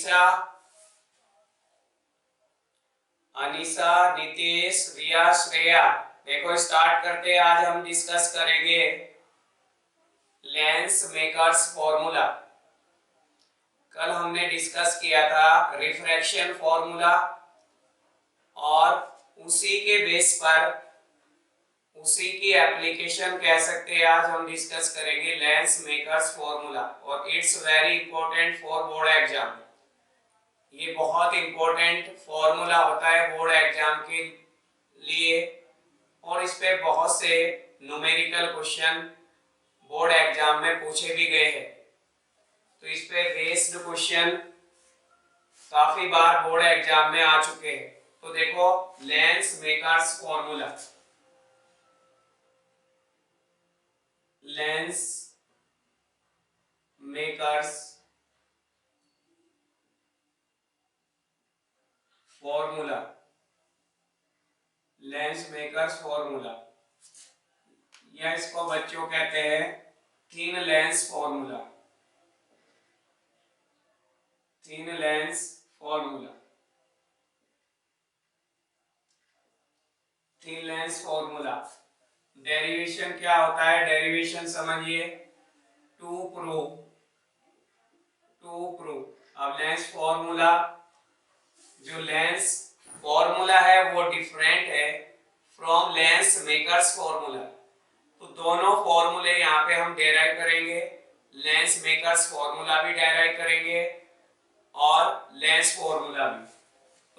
अनीशा, अनीशा, नितेश, रिया, श्रेया। देखो स्टार्ट करते हैं। आज हम डिस्कस करेंगे लेंस मेकर्स फॉर्मूला। कल हमने डिस्कस किया था रिफ्रैक्शन फॉर्मूला और उसी के बेस पर उसी की एप्लीकेशन कह सकते हैं। आज हम डिस्कस करेंगे लेंस मेकर्स फॉर्मूला और it's very important for board exam. ये बहुत इंपॉर्टेंट फॉर्मूला होता है बोर्ड एग्जाम के लिए और इस पे बहुत से न्यूमेरिकल क्वेश्चन बोर्ड एग्जाम में पूछे भी गए हैं। तो इस पे बेस्ड क्वेश्चन काफी बार बोर्ड एग्जाम में आ चुके हैं। तो देखो lens makers formula, lens makers formula, lens makers formula या इसको बच्चों कहते हैं thin lens formula, thin lens formula, thin lens formula. Derivation क्या होता है? डेरिवेशन समझिए, टू प्रूव, टू प्रूव। अब लेंस फॉर्मूला, जो लेंस फॉर्मूला है वो डिफरेंट है फ्रॉम लेंस मेकर्स फॉर्मूला। तो दोनों फॉर्मूले यहाँ पे हम डेराइव करेंगे। लेंस मेकर्स फॉर्मूला भी डेराइव करेंगे और लेंस फॉर्मूला भी।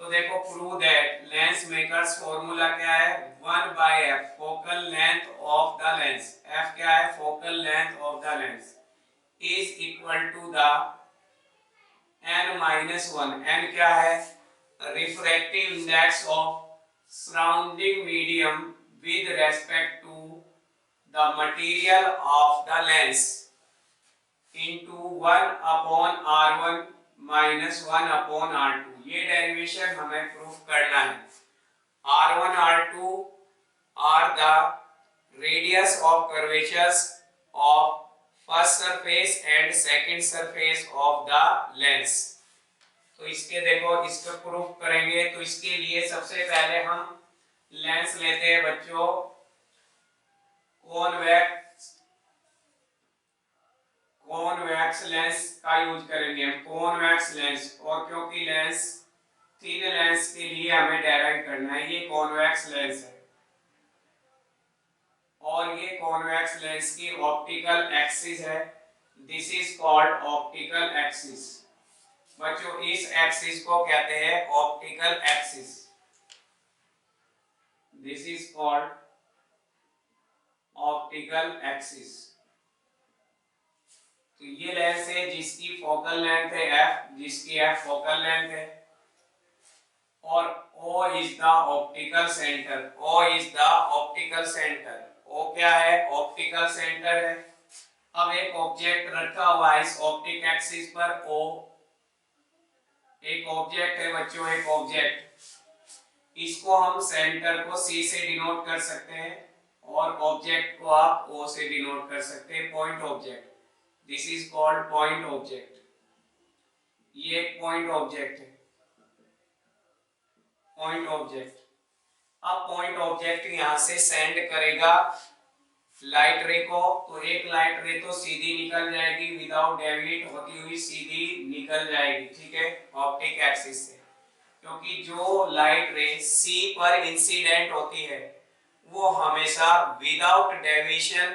तो देखो prove that lens makers formula क्या है? 1/f focal length of the lens. f क्या है? Focal length of the lens is equal to the n-1। n क्या है? Refractive index of surrounding medium with respect to the material of the lens into 1/r1 minus 1/r2। ये derivation हमें proof करना है। r1 r2 are the radius of curvatures of first surface and second surface of the lens। तो इसके देखो इसको proof करेंगे। तो इसके लिए सबसे पहले हम लेंस लेते हैं बच्चों कॉन्वेक्स लेंस का यूज करेंगे हम, कॉन्वेक्स लेंस। और क्योंकि लेंस थिन लेंस के लिए हमें डेराइव करना है, ये कॉन्वेक्स लेंस है और ये कॉन्वेक्स लेंस की ऑप्टिकल एक्सिस है। This is called optical axis. बच्चों इस एक्सिस को कहते हैं optical axis. This is called optical axis. तो ये लेंस है जिसकी फोकल लेंथ है f, जिसकी f फोकल लेंथ है और O is the optical centre. O is the optical centre. O क्या है? ऑप्टिकल सेंटर है। अब एक ऑब्जेक्ट रखा हुआ है इस ऑप्टिक एक्सिस पर O, एक ऑब्जेक्ट है बच्चों, एक ऑब्जेक्ट। इसको हम सेंटर को C से डिनोट कर सकते हैं और ऑब्जेक्ट को आप O से डिनोट कर सकते हैं, point object. This is called point object. ये एक पॉइंट ऑब्जेक्ट है, पॉइंट ऑब्जेक्ट। अब पॉइंट ऑब्जेक्ट यहां से सेंड करेगा लाइट रे को। तो एक लाइट रे तो सीधी निकल जाएगी, विदाउट डेविएट होती हुई सीधी निकल जाएगी, ठीक है, ऑप्टिक एक्सिस से। क्योंकि जो लाइट रे सी पर इंसिडेंट होती है वो हमेशा विदाउट डेविएशन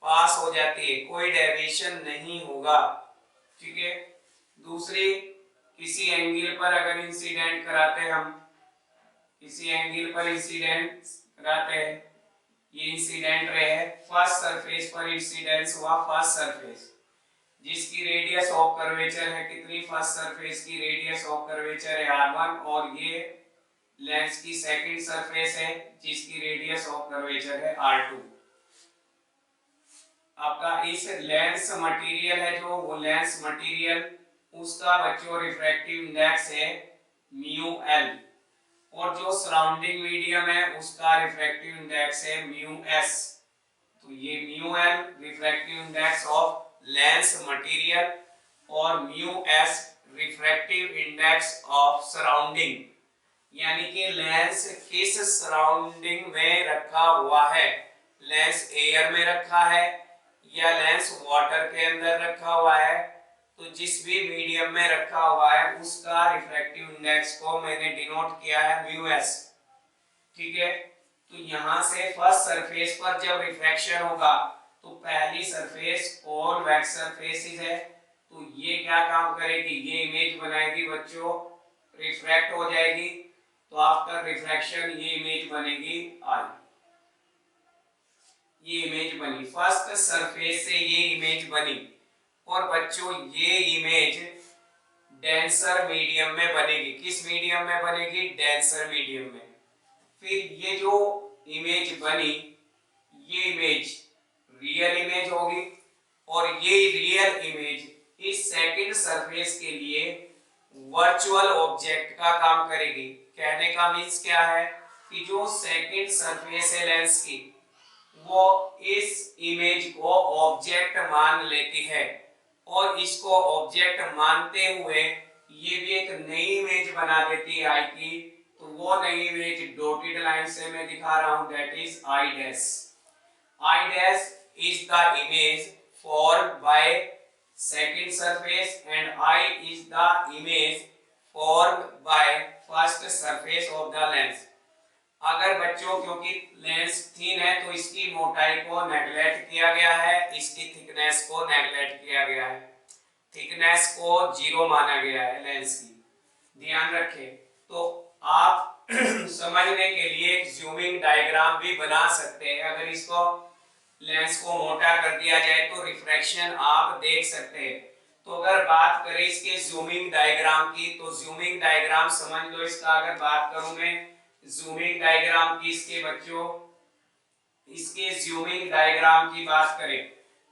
पास हो जाती है, कोई डेविएशन नहीं होगा, ठीक है। दूसरी, किसी एंगल पर अगर इंसिडेंट कराते हैं हम, किसी एंगल पर इंसिडेंट कराते हैं, ये इंसिडेंट रे है, फर्स्ट सरफेस पर इंसिडेंस हुआ, फर्स्ट सरफेस जिसकी रेडियस ऑफ कर्वेचर है कितनी? फर्स्ट सरफेस की रेडियस ऑफ कर्वेचर है r1 और ये लेंस की सेकंड सरफेस है जिसकी रेडियस ऑफ कर्वेचर है r2। आपका इस लेंस मटेरियल है जो, वो लेंस मटेरियल उसका बच्चों रिफ्रैक्टिव इंडेक्स है म्यू एल और जो सराउंडिंग मीडियम है उसका रिफ्रैक्टिव इंडेक्स है म्यू एस। तो ये mu L refractive index of lens material और mu S refractive index of surrounding, यानी कि लेंस किस सराउंडिंग में रखा हुआ है, लेंस एयर में रखा है या लेंस वाटर के अंदर रखा हुआ है, तो जिस भी मीडियम में रखा हुआ है उसका रिफ्रैक्टिव इंडेक्स को मैंने डिनोट किया है म्यू एस। ठीक है, तो यहां से फर्स्ट सरफेस पर जब रिफ्रैक्शन होगा तो पहली सरफेस कॉन्वेक्स सरफेस है, तो ये क्या काम करेगी, ये इमेज बनाएगी बच्चों, रिफ्रैक्ट हो जाएगी, तो आफ्टर रिफ्रैक्शन ये इमेज बनेगी आई, ये इमेज बनी, फर्स्ट सरफेस से ये इमेज बनी। और बच्चों ये इमेज डेंसर मीडियम में बनेगी, किस मीडियम में बनेगी, डेंसर मीडियम में। फिर ये जो इमेज बनी, ये इमेज रियल इमेज होगी और ये रियल इमेज इस सेकंड सरफेस के लिए वर्चुअल ऑब्जेक्ट का काम करेगी। कहने का मीन्स क्या है कि जो सेकंड सरफेस है लेंस की, वो इस इमेज को ऑब्जेक्ट मान लेती है और इसको ऑब्जेक्ट मानते हुए ये भी एक नई इमेज बना देती है आई की, तो वो नई इमेज डॉटेड लाइन से मैं दिखा रहा हूं, that is I dash. I dash is the image formed by second surface and I is the image formed by first surface of the lens। अगर बच्चों क्योंकि लेंस थिन है तो इसकी मोटाई को नेगलेक्ट किया गया है, इसकी थिकनेस को नेगलेक्ट किया गया है, थिकनेस को 0 माना गया है लेंस की, ध्यान रखें। तो आप समझने के लिए एक जूमिंग डायग्राम भी बना सकते हैं, अगर इसको लेंस को मोटा कर दिया जाए तो रिफ्रैक्शन आप देख सकते हैं। तो अगर बात करें इसके जूमिंग डायग्राम की, तो जूमिंग डायग्राम समझ लो इसका, अगर बात करूं मैं जूमिंग डायग्राम की इसके बच्चों, इसके जूमिंग डायग्राम की बात करें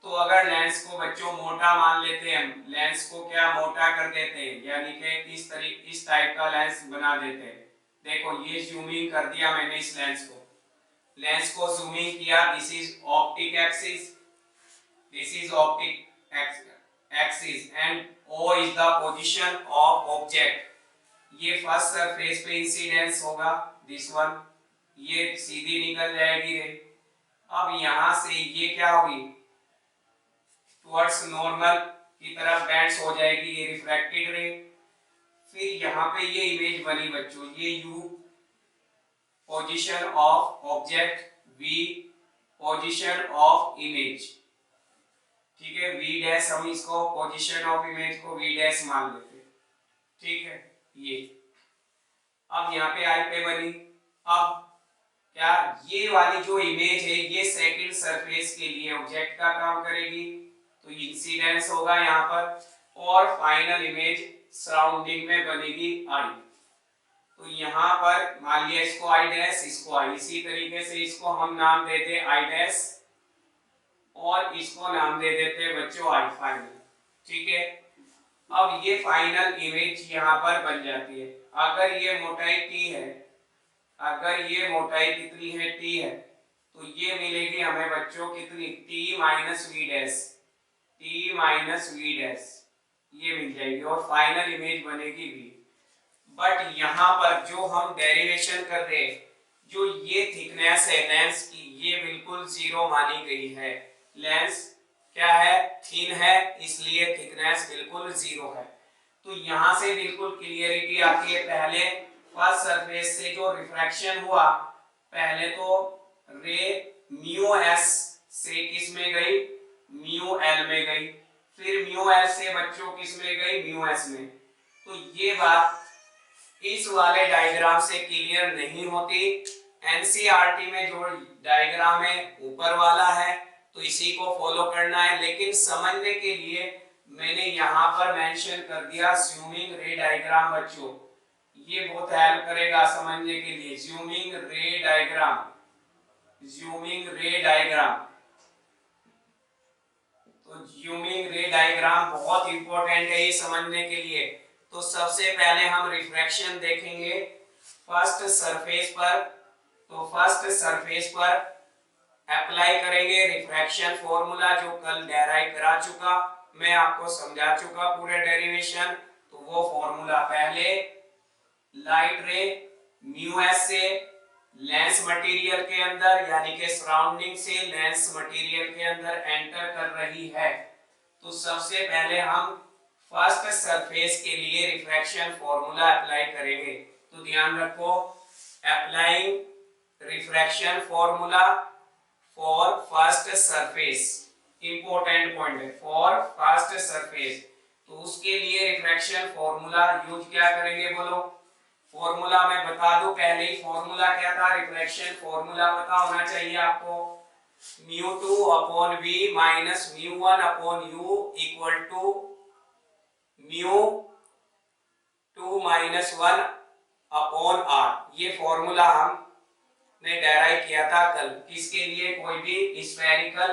तो अगर लेंस को बच्चों मोटा मान लेते हैं हम, लेंस को क्या मोटा कर देते हैं, यानी कि इस टाइप का लेंस बना देते हैं। देखो ये जूमिंग कर दिया मैंने इस लेंस को जूमिंग किया, this is optic axis, this is optic axis and O is the position of object. ये फर्स्ट सरफेस पे इंसिडेंस होगा, दिस वन, ये सीधी निकल जाएगी रे। अब यहां से ये क्या होगी, टुवर्ड्स नॉर्मल की तरफ बेंड्स हो जाएगी, ये रिफ्रैक्टेड रे। फिर यहाँ पे ये इमेज बनी बच्चों, ये U position of object, V position of image, ठीक है, V डैश, हम इसको पोजीशन ऑफ इमेज को V डैश मान लेते हैं, ठीक है। ये अब यहाँ पे आई पे बनी, अब क्या ये वाली जो इमेज है ये सेकंड सरफेस के लिए ऑब्जेक्ट का काम करेगी, तो इंसिडेंस होगा यहाँ पर, और फाइनल इमेज सराउंडिंग में बनेगी आई। तो यहाँ पर मान लिया इसको आई डैश, इसको आई, इसी तरीके से इसको हम नाम देते आई डैश और इसको नाम दे देते बच्चों आई फाइनल, ठीक है। अब ये फाइनल इमेज यहाँ पर बन जाती है। अगर ये मोटाई t है, अगर ये मोटाई कितनी है t है, तो ये मिलेगी हमें बच्चों कितनी, t minus V dash, t minus V dash, ये मिल जाएगी और फाइनल इमेज बनेगी v। बट यहाँ पर जो हम डेरिवेशन कर रहे हैं, जो ये थिकनेस है लेंस की, ये बिल्कुल 0 मानी गई है। लेंस क्या है, थिन है, इसलिए थिकनेस बिल्कुल 0 है। तो यहाँ से बिल्कुल क्लियरिटी आती है। पहले फर्स्ट सरफेस से जो रिफ्रैक्शन हुआ, पहले तो रे म्यू एस से किस में गई, म्यू एल में गई, फिर म्यू एल से बच्चों किस में गई, म्यू एस में। तो ये बात इस वाले डायग्राम से क्लियर नहीं होती। एनसीईआरटी में जो डायग्राम है ऊपर वाला है, तो इसी को फॉलो करना है। लेकिन समझने के लिए मैंने यहाँ पर मेंशन कर दिया ज़ूमिंग रे डायग्राम बच्चों, ये बहुत हेल्प करेगा समझने के लिए। ज़ूमिंग रे डायग्राम, ज़ूमिंग रे डायग्राम, तो ज़ूमिंग रे डायग्राम बहुत इंपॉर्टेंट है ये समझने के लिए। तो सबसे पहले हम रिफ्रैक्शन देखेंगे फर्स्ट सरफेस पर। तो फर्स्ट सरफेस पर अप्लाई करेंगे रिफ्रैक्शन फॉर्मूला, जो कल डेराइव करा चुका, मैं आपको समझा चुका पूरे डेरिवेशन। तो वो फॉर्मूला पहले लाइट रे म्यू एस से लेंस मटेरियल के अंदर यानी कि सराउंडिंग से लेंस मटेरियल के अंदर एंटर कर रही है, तो सबसे पहले हम फर्स्ट सरफेस के लिए रिफ्रैक्शन फॉर्मूला अप्लाई करेंगे। तो ध्यान रखो, applying refraction formula for first surface, important point है, फॉर फर्स्ट सरफेस। तो उसके लिए रिफ्रैक्शन फॉर्मूला यूज क्या करेंगे बोलो? फॉर्मूला मैं बता दूं पहले ही, फॉर्मूला क्या था? रिफ्रैक्शन फॉर्मूला पता होना चाहिए आपको, μ2 upon v minus μ1 upon u equal to μ2 minus 1 upon r। ये फॉर्मूला हमने डेराइव किया था कल, किसके लिए? कोई भी स्फेरिकल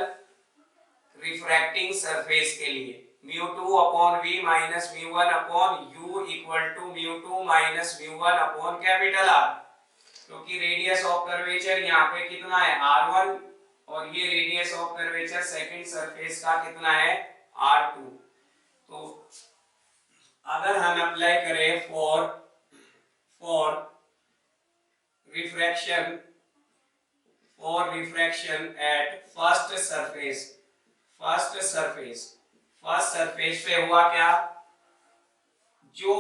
रिफ्रैक्टिंग सरफेस के लिए। μ2 upon v minus μ1 upon u equal to μ2 minus μ1 upon capital R, क्योंकि रेडियस ऑफ कर्वेचर यहाँ पे कितना है? R1, और ये radius of curvature second surface का कितना है? R2। तो अगर हम अप्लाई करें for refraction at first surface पे हुआ क्या? जो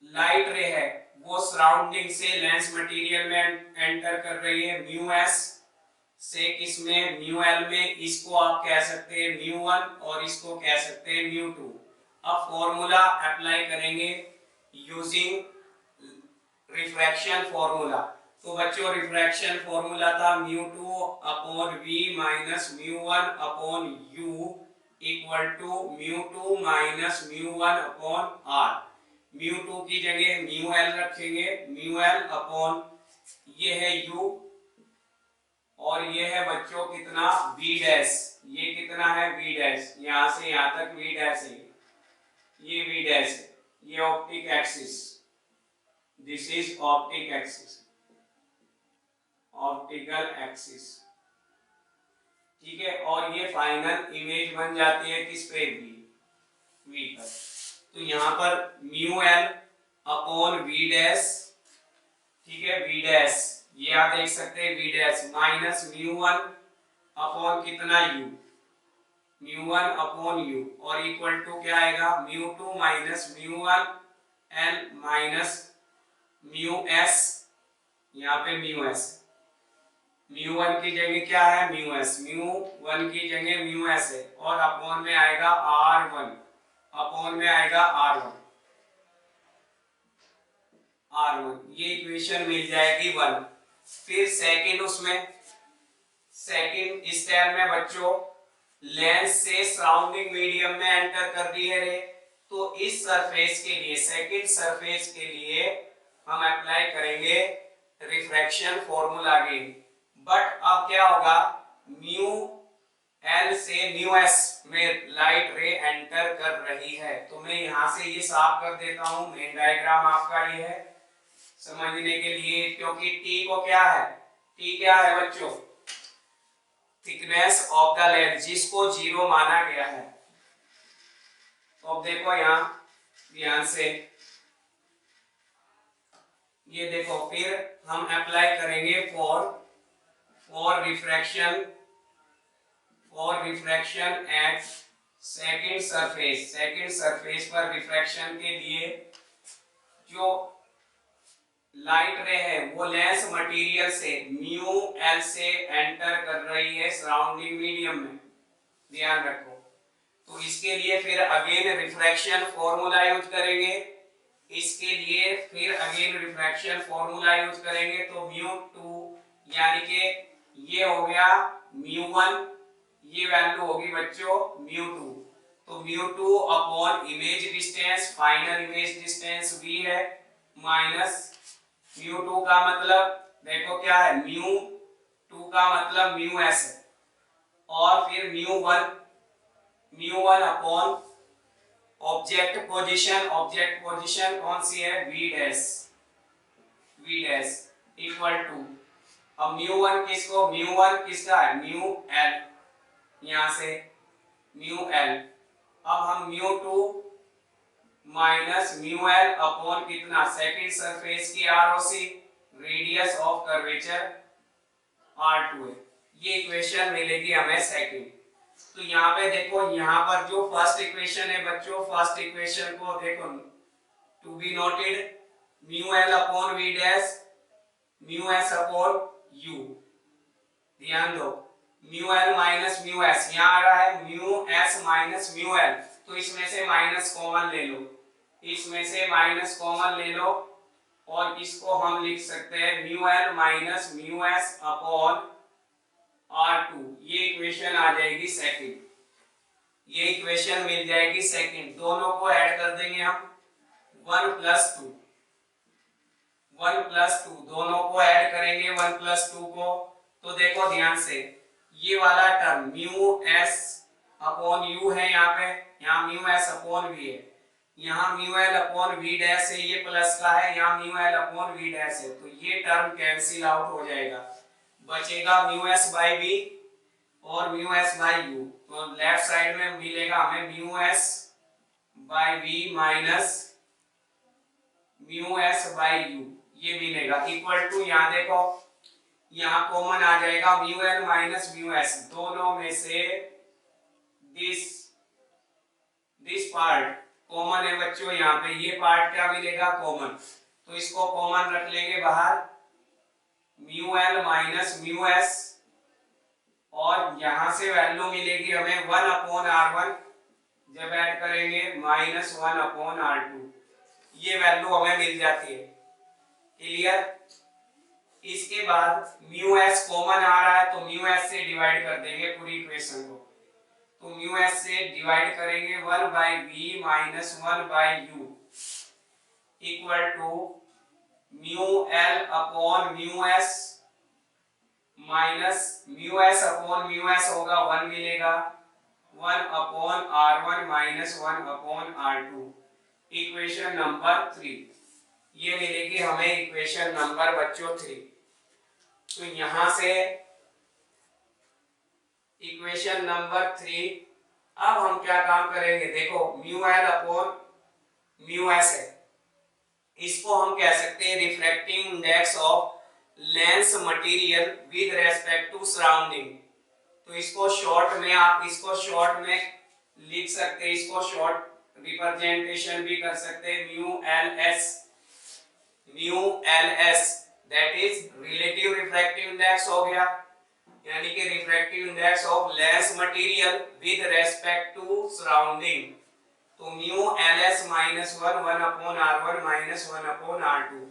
लाइट रे है वो सराउंडिंग से लेंस मटेरियल में एंटर कर रही है म्यू एस से, किसमें? म्यू एल में। इसको आप कह सकते हैं μ1 और इसको कह सकते हैं μ2। अब फॉर्मूला अप्लाई करेंगे यूजिंग रिफ्रैक्शन फॉर्मूला। तो बच्चों रिफ्रैक्शन फॉर्मूला था μ2 upon v minus μ1 upon u equal to μ2 minus μ1 upon r। μ2 की जगह μl रखेंगे, μl अपॉन ये है u और ये है बच्चों कितना? v dash. ये कितना है? v dash. यहां से यहां तक v डैश है, ये v डैश है, ये optic axis, this is optic axis, optical axis, ठीक है। और ये फाइनल इमेज बन जाती है किस पे? v पर। तो यहाँ पर μl अपॉन v डैश, ठीक है, v डैश, ये आप देख सकते हैं v डैश माइनस μ1 अपॉन कितना? u, μ1 अपॉन u, और इक्वल टू क्या आएगा? μ2 माइनस μ1 l माइनस μs, यहाँ पे μs, μ1 की जगह क्या है? μs, μ1 की जगह μs है, और अपॉन में आएगा r1, अपॉन में आएगा r1, ये इक्वेशन मिल जाएगी 1। फिर सेकंड स्टेप में बच्चों लेंस से सराउंडिंग मीडियम में एंटर कर रही है रे, तो इस सरफेस के लिए, सेकंड सरफेस के लिए हम अप्लाई करेंगे रिफ्रैक्शन फॉर्मूला अगेन। बट अब क्या होगा? म्यू एल से म्यू एस में लाइट रे एंटर कर रही है। तो मैं यहां से ये साफ कर देता हूं, मेन डायग्राम आपका ये है समझने के लिए, क्योंकि टी को क्या है? टी क्या है बच्चों? थिकनेस ऑफ द लेंस, जिसको 0 माना गया है। तो अब देखो यहां ध्यान से, ये देखो, फिर हम अप्लाई करेंगे for refraction eight second surface पर रिफ्रैक्शन के लिए जो लाइट रे है वो लेंस मटेरियल से म्यू एल से एंटर कर रही है सराउंडिंग मीडियम में, ध्यान रखो। तो इसके लिए फिर अगेन रिफ्रैक्शन फॉर्मूला यूज करेंगे, इसके लिए फिर अगेन रिफ्रैक्शन फॉर्मूला यूज करेंगे। तो μ2 यानी कि ये हो गया μ1, ये वैल्यू होगी बच्चों μ2। तो μ2 upon image distance, final image distance v है, माइनस μ2 का मतलब देखो क्या है? μ2 का मतलब μs है, और फिर μ1 अपॉन ऑब्जेक्ट पोजीशन कौन सी है? v डैश इक्वल टू, अब μ1 किसका है? μl, यहां से μl। अब हम μ2 माइनस म्यू एल अपॉन कितना, सेकंड सरफेस की ROC, radius of curvature R2 है। ये इक्वेशन मिलेगी हमें सेकंड। तो यहाँ पे देखो, यहाँ पर जो फर्स्ट इक्वेशन है बच्चों, फर्स्ट इक्वेशन को देखो, to be noted, mu L upon V dash mu S upon U. ध्यान दो, mu L minus mu S, यहाँ आ रहा है mu S minus mu L, तो इसमें से माइनस कॉमन ले लो, इसमें से माइनस कॉमन ले लो, और इसको हम लिख सकते हैं mu L minus mu S upon R2। ये इक्वेशन आ जाएगी सेकंड, ये इक्वेशन मिल जाएगी सेकंड। दोनों को ऐड कर देंगे हम, 1 प्लस 2, 1 प्लस 2, दोनों को ऐड करेंगे 1 प्लस 2 को। तो देखो ध्यान से, ये वाला term mu S upon you है, यहाँ पे, यहाँ म्यू एस अपॉन वी है, यहाँ mu L upon V dash है, ये प्लस का है, यहाँ mu L upon V dash है, तो ये टर्म कैंसिल आउट हो जाएगा, बचेगा म्यू एस बाई वी और म्यू एस बाई यू। तो लेफ्ट साइड में मिलेगा हमें mu S by V minus mu S by U, ये मिलेगा, इक्वल टू, यहाँ देखो, यहाँ कॉमन आ जाएगा mu L minus mu S, दोनों में से दिस पार्ट कॉमन है बच्चों, यहाँ पे ये पार्ट क्या मिलेगा, कॉमन, तो इसको कॉमन रख लेंगे बाहर, mu L minus mu S, और यहां से वैल्यू मिलेगी हमें 1 अपॉन R1, जब ऐड करेंगे माइनस 1 अपॉन R2, ये वैल्यू हमें मिल जाती है। क्लियर? इसके बाद म्यू एस कॉमन आ रहा है, तो म्यू एस से डिवाइड कर देंगे पूरी इक्वेशन को, तो म्यू एस से डिवाइड करेंगे 1 by V minus 1 by U equal to mu L upon mu S minus mu S upon mu S होगा 1 मिलेगा, 1 upon R1 minus 1 upon R2, equation number 3, ये मिलेगी हमें इक्वेशन नंबर बच्चों 3। तो यहां से इक्वेशन नंबर 3, अब हम क्या काम करेंगे, देखो mu L upon mu S है, इसको हम कह सकते हैं refractive index of lens material with respect to surrounding. तो इसको शॉर्ट में, आप इसको शॉर्ट में लिख सकते हैं, इसको शॉर्ट रिप्रेजेंटेशन भी कर सकते हैं, mu L S that is relative refractive index हो गया, यानी कि refractive index of lens material with respect to surrounding. तो mu L S minus 1 1 upon R1 minus 1 upon R2।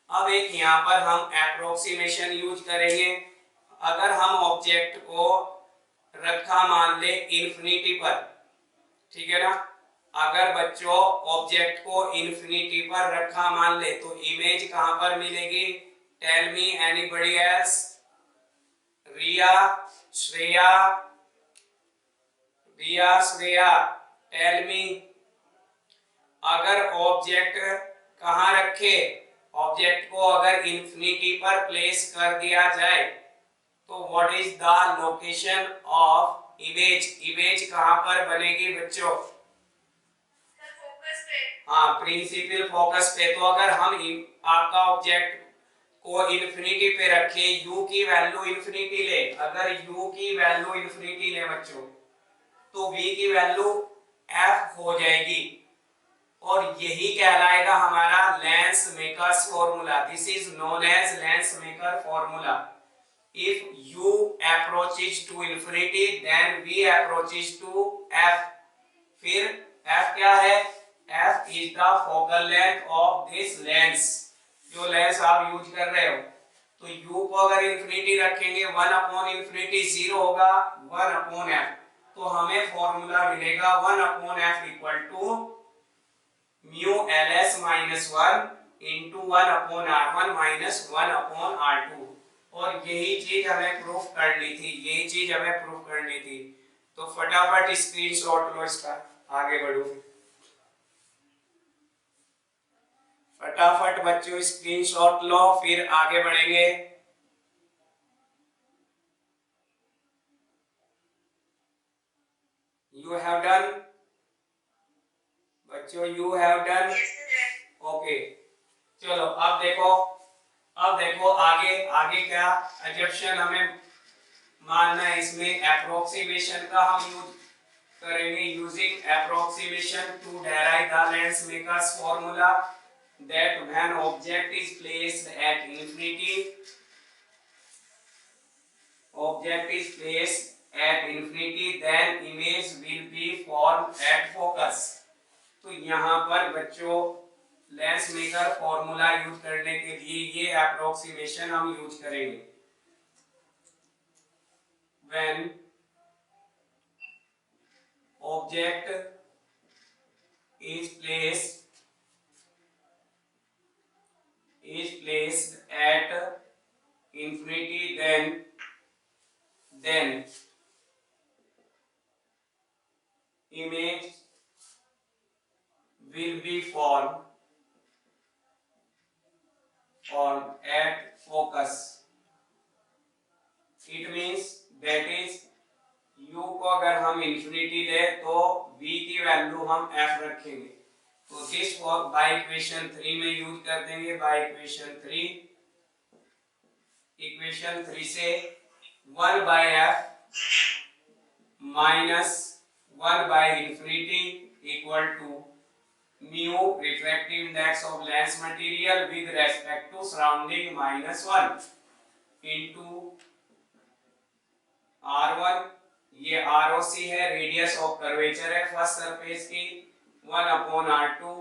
अब एक यहाँ पर हम एप्रोक्सीमेशन यूज करेंगे, अगर हम ऑब्जेक्ट को रखा मान ले इन्फिनिटी पर, ठीक है ना, अगर बच्चों ऑब्जेक्ट को इन्फिनिटी पर रखा मान ले, तो इमेज कहां पर मिलेगी, टेल मी एनीबॉडी एल्स, रिया, श्रेया, टेल मी, अगर ऑब्जेक्ट कहां रखे, ऑब्जेक्ट को अगर इन्फिनिटी पर प्लेस कर दिया जाए, तो what is the location of image, image कहां पर बनेगी बच्चों, फोकस पे, हाँ प्रिंसिपल फोकस पे। तो अगर हम आपका ऑब्जेक्ट को इन्फिनिटी पे रखे, u की वैल्यू इन्फिनिटी ले, अगर u की वैल्यू इन्फिनिटी ले बच्चों, तो v की वैल्यू f हो जाएगी, और यही कहलाएगा हमारा lens makers formula, this is known as lens maker formula. If u approaches to infinity, then v approaches to f। फिर f क्या है, f is the focal length of this lens, जो लेंस आप यूज कर रहे हो। तो u को अगर इन्फिनिटी रखेंगे, 1 अपॉन इन्फिनिटी 0 होगा, 1 अपॉन f, तो हमें फॉर्मूला मिलेगा 1 upon f equal to mu L S minus 1 into 1 upon R1 minus 1 upon R2। और यही चीज हमें प्रूफ करनी थी, यही चीज हमें प्रूफ करनी थी। तो फटाफट स्क्रीनशॉट लो इसका, आगे बढ़ो, फटाफट बच्चों स्क्रीनशॉट लो, फिर आगे बढ़ेंगे। यू हैव डन बच्चों यू हैव डन, ओके। चलो अब देखो आगे आगे क्या एजम्पशन हमें मानना है इसमें। अप्रोक्सीमेशन का हम यूज करेंगे, using approximation to derive the lens makers formula that when object is placed at infinity, then image will be formed at focus। तो यहाँ पर बच्चों लेंस मेकर फॉर्मूला यूज करने के लिए ये अप्रोक्सीमेशन हम यूज करेंगे। when object is placed at infinity, then image will be formed at focus। It means that is u को अगर हम इंफिनिटी ले तो v की वैल्यू हम f रखेंगे, तो दिस बाय इक्वेशन 3 में यूज कर देंगे। बाय इक्वेशन 3 से 1 by f minus 1 by infinity equal to mu refractive index of lens material with respect to surrounding minus 1 into r1, ये ROC है, रेडियस ऑफ कर्वेचर है first surface की, 1 upon r2,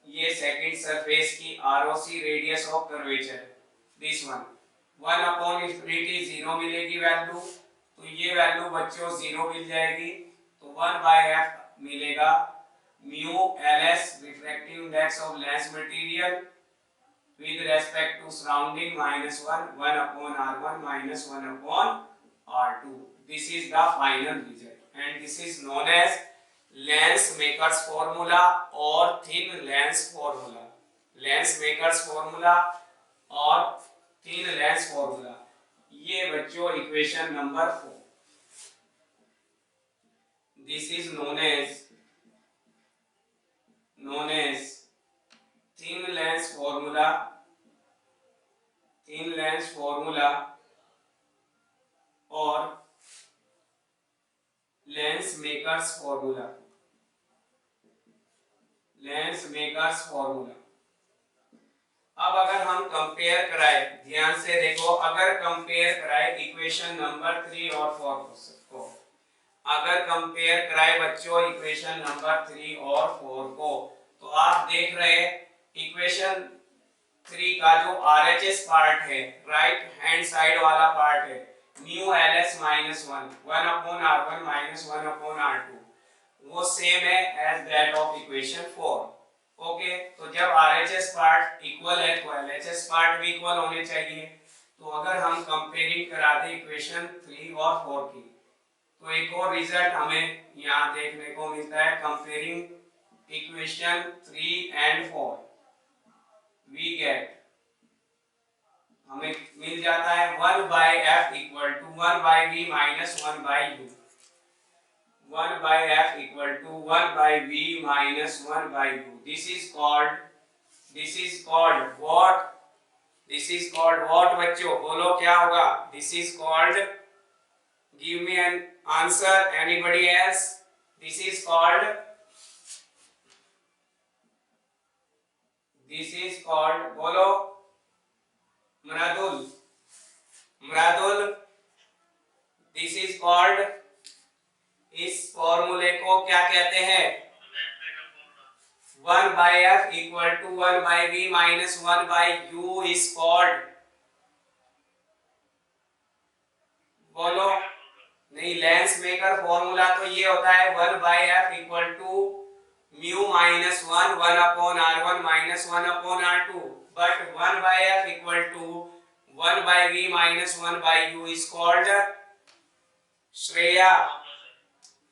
ये second surface की ROC radius of curvature, this one 1 upon infinity 0 मिलेगी value, तो ये value बच्चों 0 मिल जाएगी, तो 1 बाय f मिलेगा mu ls refractive index of lens material with respect to surrounding minus 1 upon r1 minus 1 upon r2। This is the final result and this is known as lens makers formula or thin lens formula। lens makers formula और thin lens formula, ये बच्चों equation number 4। This is known as thin lens formula और lens makers formula. अब अगर हम compare कराए, ध्यान से देखो, अगर कंपेयर कराए इक्वेशन नंबर 3 और 4 को, अगर कंपेयर कराए बच्चों इक्वेशन नंबर 3 और 4 को, तो आप देख रहे हैं इक्वेशन 3 का जो RHS पार्ट है, राइट हैंड साइड वाला पार्ट है, mu ls minus 1 upon r1 minus 1 upon r2, वो सेम है as that of equation 4। Okay, तो जब RHS पार्ट इक्वल है तो LHS पार्ट भी इक्वल होने चाहिए। तो अगर हम कंपेयरिंग करा दें इक्वेशन 3 और 4 की, तो एक और रिजल्ट हमें यहाँ देखने को मिलता है। Comparing equation 3 and 4 we get, हमें मिल जाता है 1 by f equal to 1 by v minus 1 by u। 1 by f equal to 1 by v minus 1 by u। This is called what बच्चों, बोलो क्या होगा? This is called, give me an answer, anybody else? This is called बोलो Mradul, this is called, इस फॉर्मूले को क्या कहते हैं? 1 by f equal to 1 by v minus 1 by u is called, बोलो नहीं, लेंस मेकर फॉर्मूला तो ये होता है 1 by f equal to mu minus 1 upon r1 minus 1 upon r2, but 1 by f equal to 1 by v minus 1 by u is called Shreya.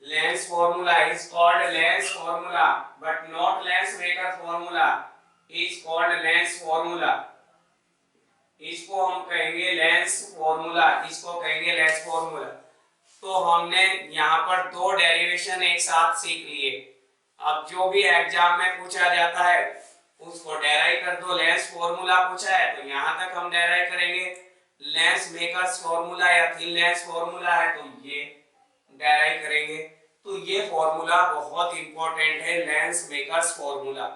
Lens formula is called lens formula, but not lens maker formula. Is called lens formula. इसको हम कहेंगे lens formula, इसको कहेंगे lens formula. तो हमने यहाँ पर दो डेरिवेशन एक साथ सीख लिए। अब जो भी एग्जाम में पूछा जाता है उसको डेराइव कर दो। लेंस फॉर्मूला पूछा है तो यहाँ तक हम डेराइव करेंगे। लेंस मेकर्स फॉर्मूला या थिन लेंस फॉर्मूला है तो ये डेराइव करेंगे। तो ये फॉर्मूला बहुत इंपॉर्टेंट है, lens makers formula.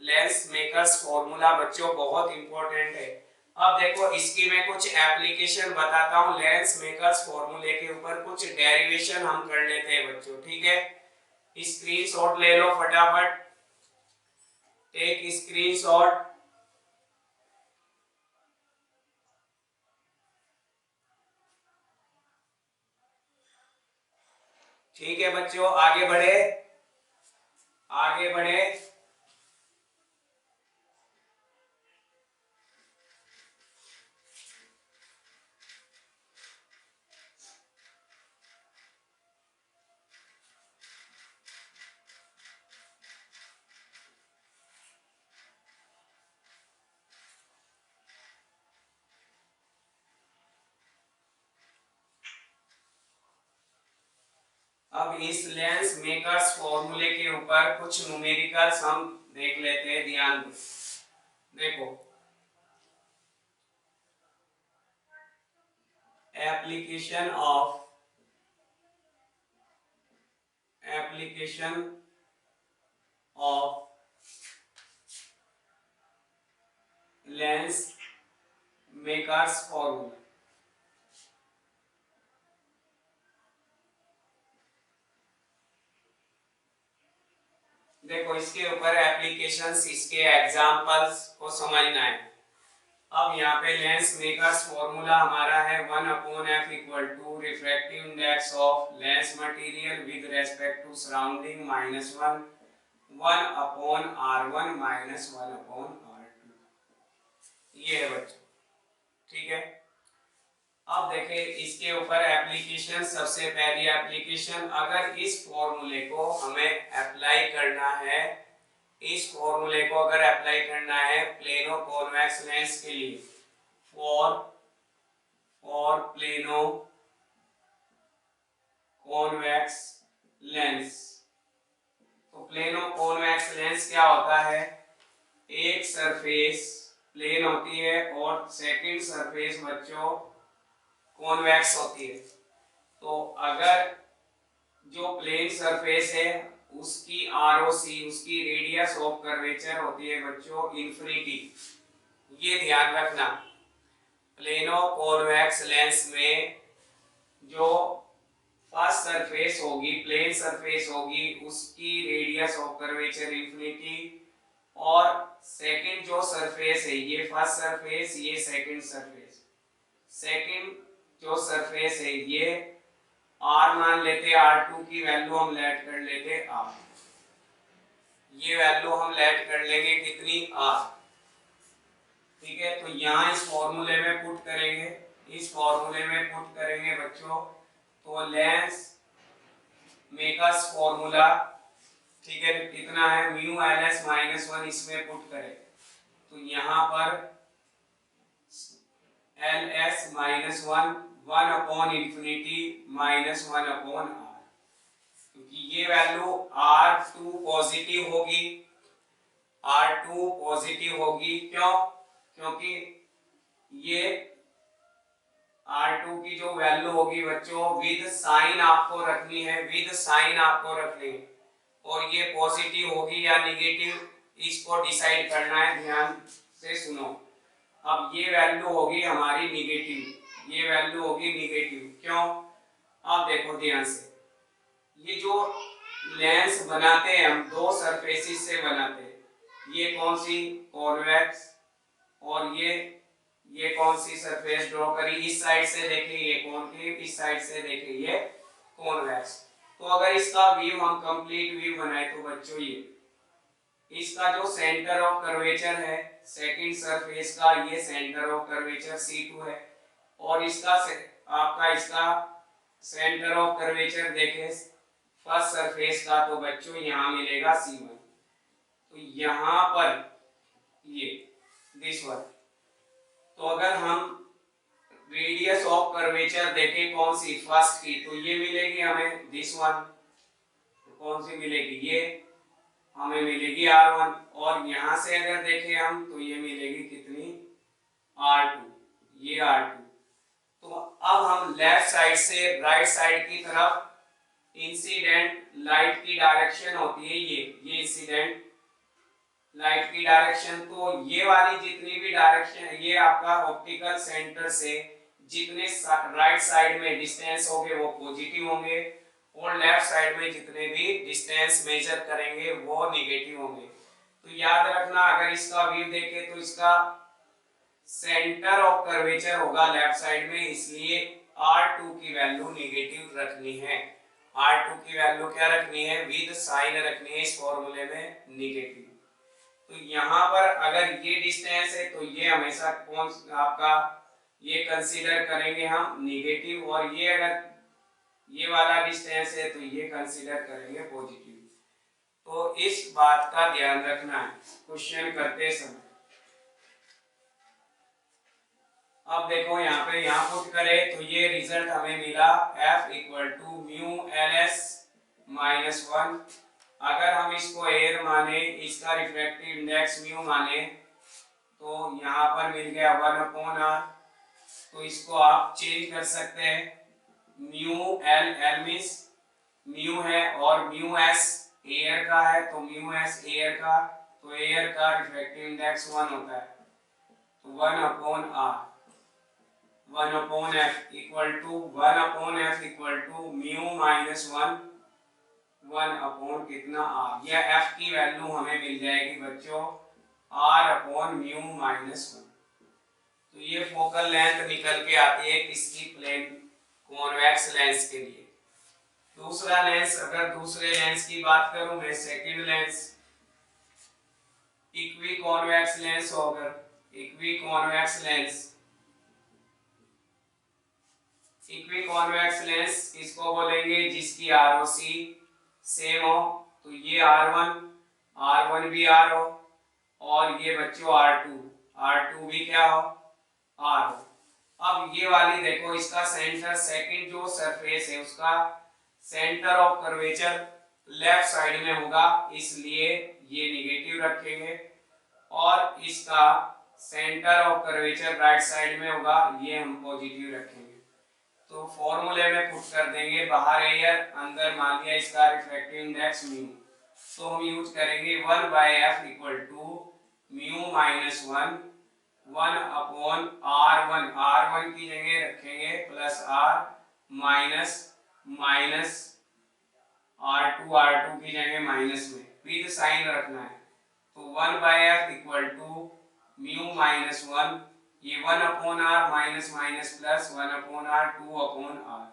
Lens makers formula बच्चों बहुत इंपॉर्टेंट है। अब देखो इसकी मैं कुछ एप्लीकेशन बताता हूँ। लेंस मेकर्स फॉर्मूले के ऊपर कुछ डेरिवेशन हम कर लेते हैं बच्चों, ठीक है। स्क्रीनशॉट ले लो फटाफट, टेक स्क्रीनशॉट। ठीक है बच्चों, आगे बढ़े, आगे बढ़े। अब इस लेंस मेकर्स फॉर्मूले के ऊपर कुछ न्यूमेरिकल्स हम देख लेते हैं, ध्यान दो। देखो application of lens makers formula. देखो इसके ऊपर एप्लीकेशंस, इसके एग्जांपल्स को समझना है। अब यहाँ पे लेंस मेकर्स फॉर्मूला हमारा है 1/f इक्वल टू refractive index of lens material with respect to surrounding -1 1/r1 -1/r2। ये है बच्चों, ठीक है। अब देखें इसके ऊपर एप्लीकेशन। सबसे पहली एप्लीकेशन, अगर इस फॉर्मूले को हमें अप्लाई करना है, इस फॉर्मूले को अगर अप्लाई करना है प्लेनो कॉन्वेक्स लेंस के लिए, और प्लेनो कॉन्वेक्स लेंस। तो प्लेनो कॉन्वेक्स लेंस क्या होता है? एक सरफेस प्लेन होती है और सेकंड सरफेस बच्चों कॉन्वेक्स होती है। तो अगर जो प्लेन सरफेस है उसकी आरओसी, उसकी रेडियस ऑफ कर्वेचर होती है बच्चों इन्फिनिटी। ये ध्यान रखना, प्लेनो कॉन्वेक्स लेंस में जो फर्स्ट सरफेस होगी, प्लेन सरफेस होगी, उसकी रेडियस ऑफ कर्वेचर इन्फिनिटी, और सेकंड जो सरफेस है, ये फर्स्ट सरफेस, ये सेकंड सरफेस, सेकंड जो सरफेस है ये r मान लेते, r2 की वैल्यू हम लेट कर लेते r, ये वैल्यू हम लेट कर लेंगे कितनी, r, ठीक है। तो यहाँ इस फॉर्मूले में पुट करेंगे, इस फॉर्मूले में पुट करेंगे बच्चों, तो लेंस मेकर्स फॉर्मूला, ठीक है, कितना है म्यू ls -1, इसमें पुट करें तो यहाँ पर ls -1 1/infinity -1/r, क्योंकि ये वैल्यू r2 पॉजिटिव होगी, r2 पॉजिटिव होगी, क्यों? क्योंकि ये R2 की जो वैल्यू होगी बच्चों विद साइन आपको रखनी है, विद साइन आपको रखनी है, और ये पॉजिटिव होगी या निगेटिव इसको डिसाइड करना है, ध्यान से सुनो। अब ये वैल्यू होगी हमारी निगेटिव, ये वैल्यू होगी निगेटिव, क्यों? अब देखो ध्यान से, ये जो लेंस बनाते हैं हम दो सरफेसिस से बनाते हैं, ये कौन सी, कॉन्वेक्स, और ये कौन सी सरफेस ड्रॉ करी, इस साइड से देखें ये कॉन्केव, इस साइड से देखें ये कॉन्वेक्स। तो अगर इसका व्यू हम कंप्लीट व्यू बनाए तो बच्चों ये इसका जो सेंटर ऑफ कर्वेचर है सेकंड सरफेस का, ये सेंटर ऑफ कर्वेचर C2 है, और इसका आपका इसका सेंटर ऑफ कर्वेचर देखें फर्स्ट सरफेस का, तो बच्चों यहाँ मिलेगा C1। तो यहाँ पर ये दिस वन, तो अगर हम रेडियस ऑफ कर्वेचर देखें कौन सी, फर्स्ट की, तो ये मिलेगी हमें दिस वन, कौन सी मिलेगी, ये हमें मिलेगी R1। और यहां से अगर देखें हम तो ये मिलेगी कितनी, R2, ये R2। तो अब हम लेफ्ट साइड से राइट साइड की तरफ, इंसिडेंट लाइट की डायरेक्शन होती है ये इंसिडेंट लाइट की डायरेक्शन, तो ये वाली जितनी भी डायरेक्शन, ये आपका ऑप्टिकल सेंटर से जितने राइट साइड में डिस्टेंस होंगे वो पॉजिटिव होंगे, और लेफ्ट साइड में जितने भी डिस्टेंस मेजर करेंगे वो नेगेटिव होंगे। तो याद रखना, अगर इसका व्यू देखें तो इसका सेंटर ऑफ कर्वेचर होगा लेफ्ट साइड में, इसलिए R2 की वैल्यू नेगेटिव रखनी है। R2 की वैल्यू क्या रखनी है, विद साइन रखनी है इस फॉर्मूले में नेगेटिव। तो यहाँ पर अगर ये डिस्टेंस है तो ये हमेशा कौन आपका ये कंसीडर करेंगे हम नेगेटिव, और ये अगर ये वाला डिस्टेंस है तो ये कंसीडर करेंगे पॉजिटिव। तो इस बात का ध्यान रखना है क्वेश्चन करते समय। अब देखो यहाँ पे यहाँ पुट करें तो ये रिजल्ट हमें मिला F equal to mu LS minus 1। अगर हम इसको एयर माने, इसका रिफ्रैक्टिव इंडेक्स म्यू माने, तो यहाँ पर मिल गया 1/r। तो इसको आप चेंज कर सकते हैं, म्यू L मींस म्यू है और म्यू S एयर का है, तो म्यू S एयर का, तो एयर का रिफ्रैक्टिव इंडेक्स 1 होता है, तो 1/r 1/f इक्वल टू म्यू माइनस 1 कितना r। यह f की वैल्यू हमें मिल जाएगी बच्चों r/म्यू माइनस 1। तो ये फोकल लेंथ निकल के आती है किसकी, प्लेन कॉन्वेक्स लेंस के लिए। दूसरा लेंस, अगर दूसरे लेंस की बात करूं मैं, second lens equi convex lens होगा। इक्वी कॉन्वेक्स लेंस किसको बोलेंगे, जिसकी ROC सेम हो, तो ये R1 भी R हो, और ये बच्चों R2 भी क्या हो, R हो। अब ये वाली देखो, इसका सेंटर, सेकंड जो सरफेस है उसका centre of curvature left side में होगा, इसलिए ये नेगेटिव रखेंगे, और इसका centre of curvature right side में होगा, ये हम पॉजिटिव रखेंगे। तो फॉर्मूले में पुट कर देंगे, बाहर एयर, अंदर मान लिया इसका रिफ्रैक्टिव इंडेक्स म्यू, तो हम यूज करेंगे 1/f इक्वल to mu minus 1/r1। r1 की जगह रखेंगे प्लस r माइनस r2 की जगह माइनस में विद साइन रखना है, तो 1/f इक्वल टू म्यू माइनस 1, ये 1/r minus plus 1/r 2/r।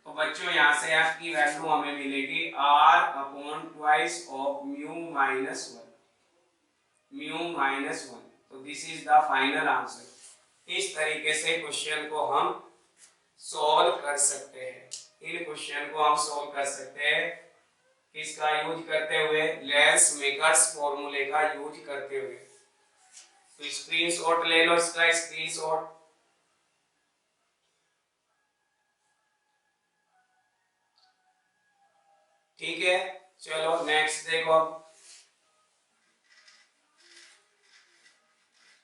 तो बच्चों यहाँ से f की वैल्यू हमें मिलेगी r/ट्वाइस ऑफ म्यू माइनस 1। तो this is the final answer. इस तरीके से क्वेश्चन को हम सॉल्व कर सकते हैं। इन क्वेश्चन को हम सॉल्व कर सकते हैं किसका यूज करते हुए, लेंस मेकर्स फॉर्मूले का यूज करते हुए। तो स्क्रीनशॉट ले लो इसका, स्क्रीनशॉट। ठीक है, चलो नेक्स्ट देखो।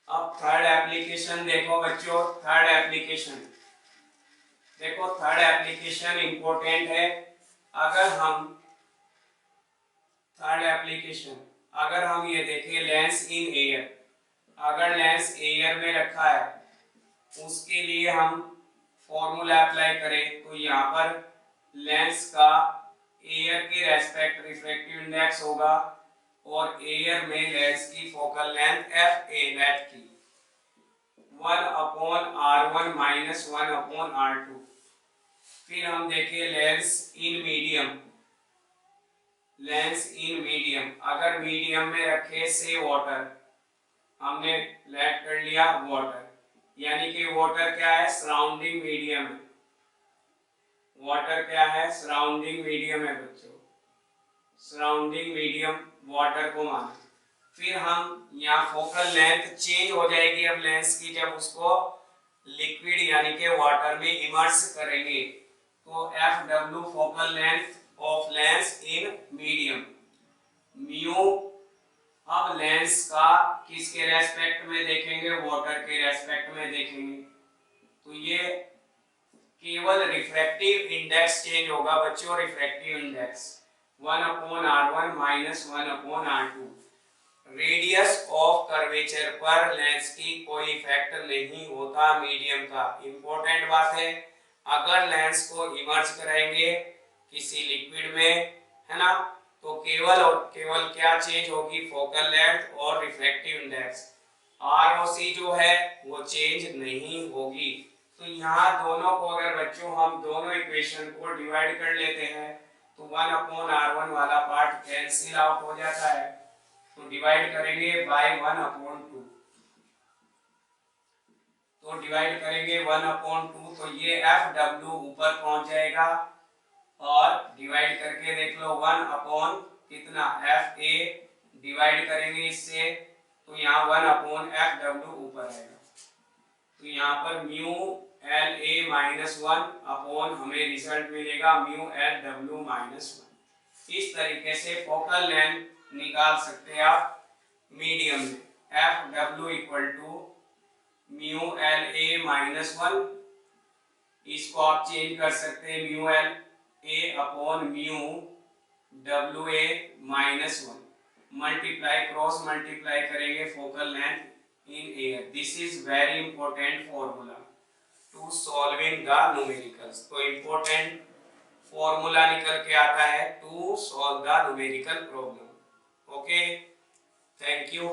अब थर्ड एप्लीकेशन देखो बच्चों, थर्ड एप्लीकेशन देखो, थर्ड एप्लीकेशन इंपॉर्टेंट है। अगर हम ये देखें लेंस इन एयर, अगर लेंस एयर में रखा है उसके लिए हम फॉर्मूला अप्लाई करें, तो यहाँ पर लेंस का एयर के रेस्पेक्ट रिफ्रैक्टिव इंडेक्स होगा, और एयर में लेंस की फोकल लेंथ FA नेट की 1/r1 माइनस 1/r2। फिर हम देखें लेंस इन मीडियम, अगर मीडियम में रखे से वाटर, हमने लेट कर लिया वाटर, यानी कि वाटर क्या है, सराउंडिंग मीडियम है। वाटर क्या है, सराउंडिंग मीडियम है बच्चों, सराउंडिंग मीडियम वाटर को माना। फिर हम यहाँ फोकल लेंथ चेंज हो जाएगी अब लेंस की, जब उसको लिक्विड यानी कि वाटर में इमर्स करेंगे, तो FW focal length of lens in medium. Mu अब लेंस का किसके रेस्पेक्ट में देखेंगे, वाटर के रेस्पेक्ट में देखेंगे। तो ये केवल रिफ्रैक्टिव इंडेक्स चेंज होगा बच्चों, refractive index 1/r1 minus 1/r2। Radius of curvature पर लेंस की कोई इफेक्ट नहीं होता मीडियम का। इंपॉर्टेंट बात है, अगर लेंस को इमर्ज कराएंगे किसी लिक्विड में, है ना, तो केवल और केवल क्या चेंज होगी, फोकल लेंथ और रिफ्रैक्टिव इंडेक्स। आरओसी जो है वो चेंज नहीं होगी। तो यहाँ दोनों को अगर बच्चों हम दोनों इक्वेशन को डिवाइड कर लेते हैं तो 1/r1 वाला पार्ट कैंसिल आउट हो जाता है, तो डिवाइड करेंगे बाय 1/2। तो डिवाइड करेंगे 1/2, तो ये FW ऊपर पहुंच जाएगा और डिवाइड करके देख लो 1 कितना FA, डिवाइड करेंगे इससे तो यहाँ 1/FW ऊपर आएगा। तो यहाँ पर म्यू LA -1 हमें रिजल्ट मिलेगा म्यू LW -1। इस तरीके से फोकल लेंथ निकाल सकते हैं आप मीडियम में। FW equal to mu LA -1, इसको आप चेंज कर सकते हैं mu LA mu WA -1, multiply cross multiply करेंगे focal length in air. This is very important formula to solving the numericals. तो important formula निकल के आता है to solve the numerical problem. Okay, thank you.